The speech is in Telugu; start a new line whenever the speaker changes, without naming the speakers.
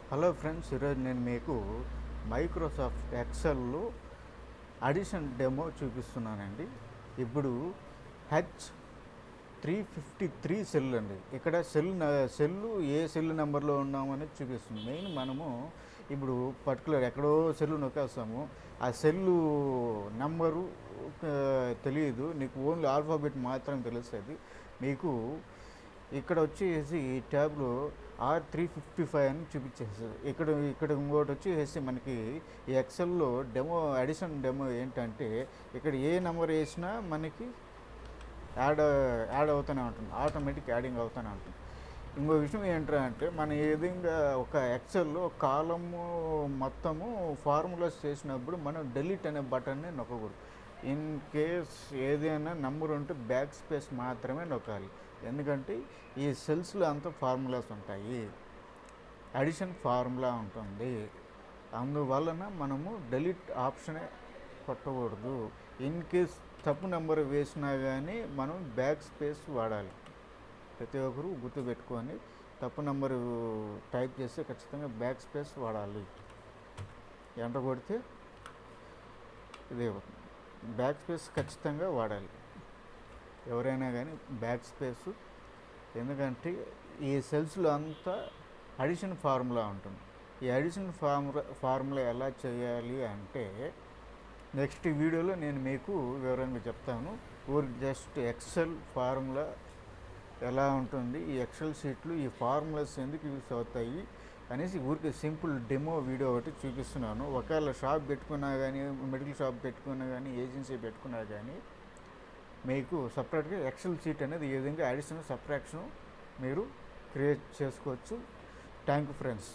హలో ఫ్రెండ్స్, ఈరోజు నేను మీకు మైక్రోసాఫ్ట్ ఎక్సెల్లో అడిషన్ డెమో చూపిస్తున్నానండి. ఇప్పుడు H353 సెల్ అండి. ఇక్కడ సెల్లు ఏ సెల్ నెంబర్లో ఉన్నామనేది చూపిస్తుంది. మెయిన్ మనము ఇప్పుడు పర్టికులర్ ఎక్కడో సెల్లు నొక్కేస్తాము, ఆ సెల్లు నెంబరు తెలియదు. నీకు ఓన్లీ ఆల్ఫాబెట్ మాత్రం తెలుస్తుంది మీకు. ఇక్కడ వచ్చేసి ఈ ట్యాబ్లో R355 అని చూపించేస్తుంది. ఇక్కడ ఇంకోటి వచ్చేసి మనకి ఈ ఎక్సెల్లో అడిషన్ డెమో ఏంటంటే, ఇక్కడ ఏ నెంబర్ వేసినా మనకి యాడ్ యాడ్ అవుతూనే ఉంటుంది, ఆటోమేటిక్ యాడింగ్ అవుతూనే ఉంటుంది. ఇంకో విషయం ఏంటంటే, మన ఏదైనా ఒక ఎక్సెల్లో కాలము మొత్తము ఫార్ములాస్ చేసినప్పుడు మనం డెలీట్ అనే బటన్ని నొక్కకూడదు. ఇన్ కేస్ ఏదైనా నెంబర్ ఉంటే బ్యాక్ స్పేస్ మాత్రమే నొక్కాలి. ఎందుకంటే ఈ సెల్స్లో అంతా ఫార్ములాస్ ఉంటాయి, అడిషన్ ఫార్ములా ఉంటుంది. అందువలన మనము డెలీట్ ఆప్షనే కొట్టకూడదు. ఇన్ కేస్ తప్పు నెంబర్ వేసినా కానీ మనం బ్యాక్ స్పేస్ వాడాలి. ప్రతి ఒక్కరు గుర్తుపెట్టుకొని తప్పు నెంబరు టైప్ చేస్తే ఖచ్చితంగా బ్యాక్ స్పేస్ వాడాలి. ఎంటర్ కొడితే ఇదే బ్యాక్ స్పేస్ ఖచ్చితంగా వాడాలి. ఎవరైనా కానీ బ్యాక్ స్పేసు, ఎందుకంటే ఈ సెల్స్లో అంతా అడిషన్ ఫార్ములా ఉంటుంది. ఈ అడిషన్ ఫార్ములా ఎలా చేయాలి అంటే నెక్స్ట్ వీడియోలో నేను మీకు వివరంగా చెప్తాను. ఊరికి జస్ట్ ఎక్సెల్ ఫార్ములా ఎలా ఉంటుంది, ఈ ఎక్సెల్ షీట్లు ఈ ఫార్ములాస్ ఎందుకు యూస్ అవుతాయి అనేసి ఊరికి సింపుల్ డెమో వీడియో ఒకటి చూపిస్తున్నాను. ఒకవేళ షాప్ పెట్టుకున్నా కానీ, మెడికల్ షాప్ పెట్టుకున్నా కానీ, ఏజెన్సీ పెట్టుకున్నా కానీ మీకు సపరేట్గా ఎక్సెల్ షీట్ అనేది ఏ విధంగా అడిషనల్ సబ్ట్రాక్షన్ మీరు క్రియేట్ చేసుకోవచ్చు. Thank you friends.